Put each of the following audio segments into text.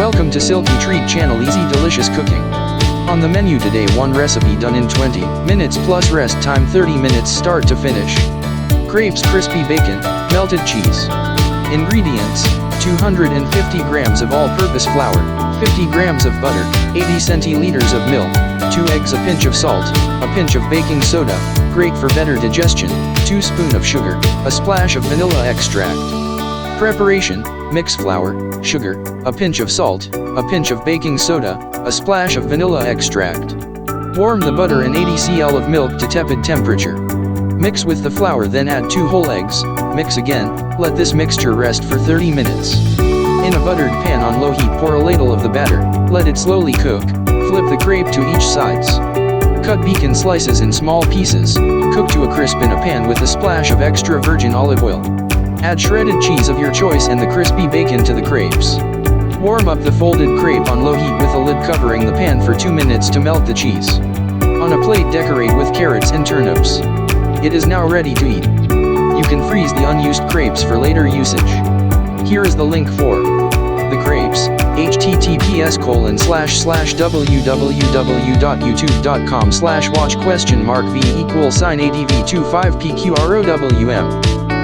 Welcome to Silkytreat Channel, easy delicious cooking. On the menu today, one recipe done in 20 minutes plus rest time 30 minutes start to finish. Crêpes, crispy bacon, melted cheese. Ingredients: 250 grams of all-purpose flour, 50 grams of butter, 80 centiliters of milk, 2 eggs, a pinch of salt, a pinch of baking soda, great for better digestion, 2 spoons of sugar, a splash of vanilla extract. Preparation: mix flour, sugar, a pinch of salt, a pinch of baking soda, a splash of vanilla extract. Warm the butter and 80 cl of milk to tepid temperature. Mix with the flour, then add 2 whole eggs, mix again, let this mixture rest for 30 minutes. In a buttered pan on low heat, pour a ladle of the batter, let it slowly cook, flip the crêpe to each sides. Cut bacon slices in small pieces, cook to a crisp in a pan with a splash of extra virgin olive oil. Add shredded cheese of your choice and the crispy bacon to the crêpes. Warm up the folded crêpe on low heat with a lid covering the pan for 2 minutes to melt the cheese. On a plate, decorate with carrots and turnips. It is now ready to eat. You can freeze the unused crêpes for later usage. Here is the link for the crêpes: https://www.youtube.com/watch?v=adv25pqrowm.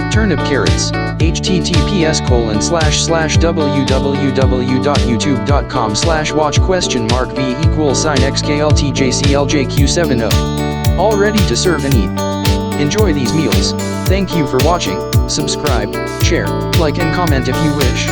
Turnip carrots: https://www.youtube.com/watch?v=xkltjcljq70. All ready to serve and eat. Enjoy these meals. Thank you for watching. Subscribe, share, like and comment if you wish.